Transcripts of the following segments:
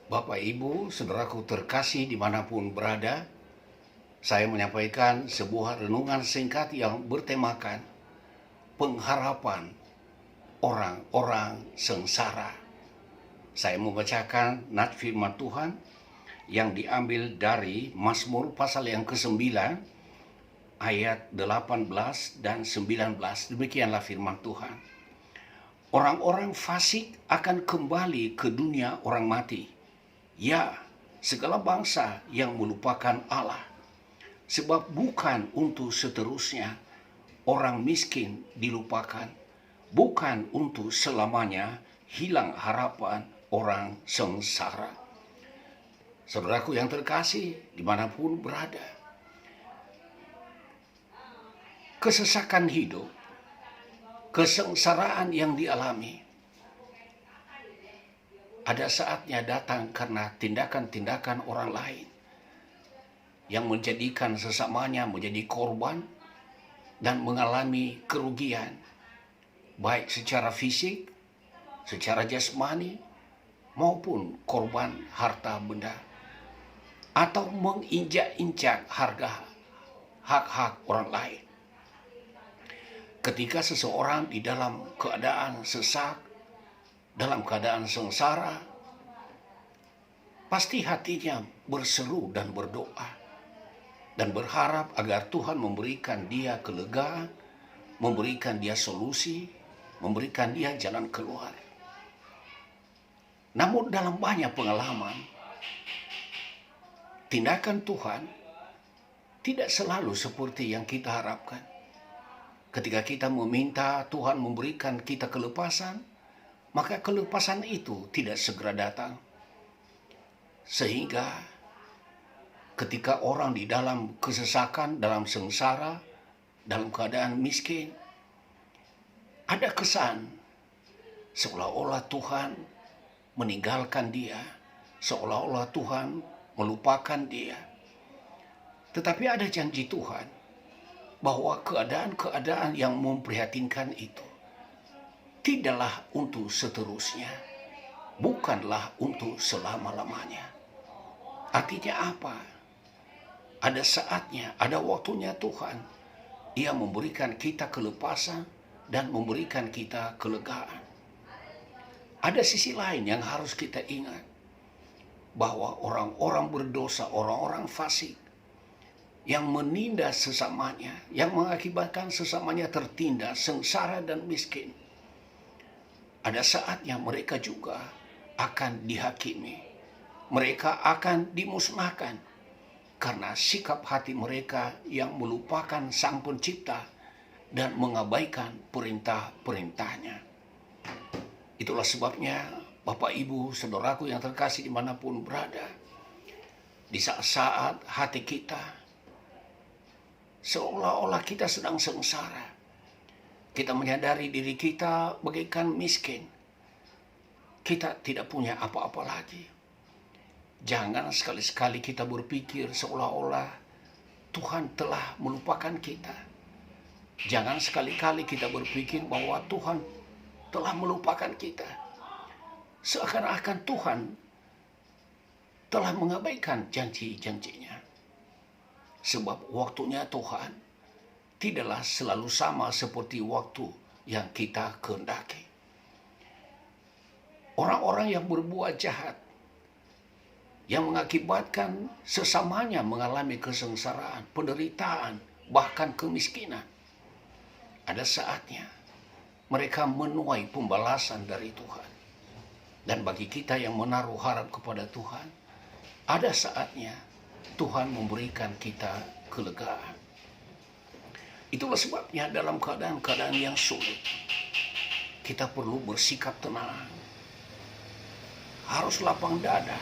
Bapak, Ibu, saudaraku terkasih dimanapun berada, saya menyampaikan sebuah renungan singkat yang bertemakan pengharapan orang-orang sengsara. Saya membacakan nats firman Tuhan yang diambil dari Mazmur pasal yang ke-9 ayat 18 dan 19. Demikianlah firman Tuhan. Orang-orang fasik akan kembali ke dunia orang mati. Ya, segala bangsa yang melupakan Allah. Sebab bukan untuk seterusnya orang miskin dilupakan. Bukan untuk selamanya hilang harapan orang sengsara. Saudaraku yang terkasih, dimanapun berada, kesesakan hidup, kesengsaraan yang dialami, ada saatnya datang karena tindakan-tindakan orang lain yang menjadikan sesamanya menjadi korban dan mengalami kerugian, baik secara fisik, secara jasmani, maupun korban harta benda, atau menginjak-injak harga hak-hak orang lain. Ketika seseorang di dalam keadaan sesak, dalam keadaan sengsara, pasti hatinya berseru dan berdoa dan berharap agar Tuhan memberikan dia kelegaan, memberikan dia solusi, memberikan dia jalan keluar. Namun dalam banyak pengalaman, tindakan Tuhan tidak selalu seperti yang kita harapkan. Ketika kita meminta Tuhan memberikan kita kelepasan, maka kelepasan itu tidak segera datang. Sehingga ketika orang di dalam kesesakan, dalam sengsara, dalam keadaan miskin, ada kesan seolah-olah Tuhan meninggalkan dia, seolah-olah Tuhan melupakan dia. Tetapi ada janji Tuhan bahwa keadaan-keadaan yang memprihatinkan itu tidaklah untuk seterusnya, bukanlah untuk selama-lamanya. Artinya apa? Ada saatnya, ada waktunya Tuhan, Ia memberikan kita kelepasan dan memberikan kita kelegaan. Ada sisi lain yang harus kita ingat, bahwa orang-orang berdosa, orang-orang fasik, yang menindas sesamanya, yang mengakibatkan sesamanya tertindas, sengsara dan miskin, ada saatnya mereka juga akan dihakimi. Mereka akan dimusnahkan karena sikap hati mereka yang melupakan Sang Pencipta dan mengabaikan perintah-perintahnya. Itulah sebabnya Bapak, Ibu, saudaraku yang terkasih dimanapun berada, di saat-saat hati kita seolah-olah kita sedang sengsara, kita menyadari diri kita bagaikan miskin, kita tidak punya apa-apa lagi. Jangan sekali-sekali kita berpikir seolah-olah Tuhan telah melupakan kita. Jangan sekali-kali kita berpikir bahwa Tuhan telah melupakan kita. Seakan-akan Tuhan telah mengabaikan janji-janjinya. Sebab waktunya Tuhan tidaklah selalu sama seperti waktu yang kita kehendaki. Orang-orang yang berbuat jahat, yang mengakibatkan sesamanya mengalami kesengsaraan, penderitaan, bahkan kemiskinan, ada saatnya mereka menuai pembalasan dari Tuhan. Dan bagi kita yang menaruh harap kepada Tuhan, ada saatnya Tuhan memberikan kita kelegaan. Itulah sebabnya dalam keadaan-keadaan yang sulit, kita perlu bersikap tenang, harus lapang dada,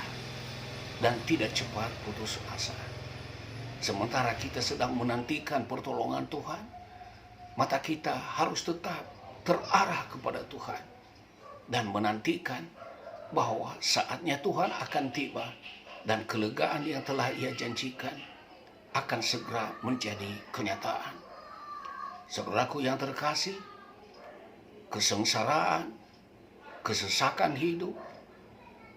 dan tidak cepat putus asa. Sementara kita sedang menantikan pertolongan Tuhan, mata kita harus tetap terarah kepada Tuhan dan menantikan bahwa saatnya Tuhan akan tiba dan kelegaan yang telah Ia janjikan akan segera menjadi kenyataan. Saudaraku yang terkasih, kesengsaraan, kesesakan hidup,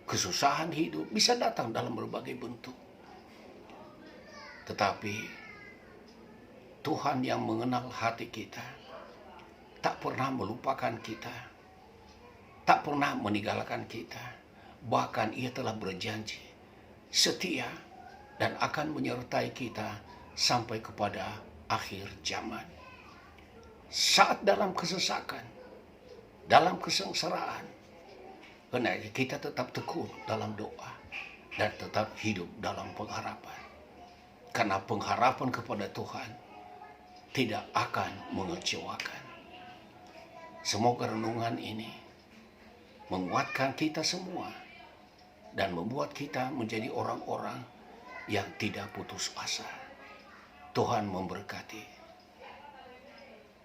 kesusahan hidup bisa datang dalam berbagai bentuk. Tetapi Tuhan yang mengenal hati kita tak pernah melupakan kita, tak pernah meninggalkan kita. Bahkan Ia telah berjanji setia dan akan menyertai kita sampai kepada akhir zaman. Saat dalam kesesakan, dalam kesengsaraan, karena kita tetap tekun dalam doa dan tetap hidup dalam pengharapan. Karena pengharapan kepada Tuhan tidak akan mengecewakan. Semoga renungan ini menguatkan kita semua dan membuat kita menjadi orang-orang yang tidak putus asa. Tuhan memberkati.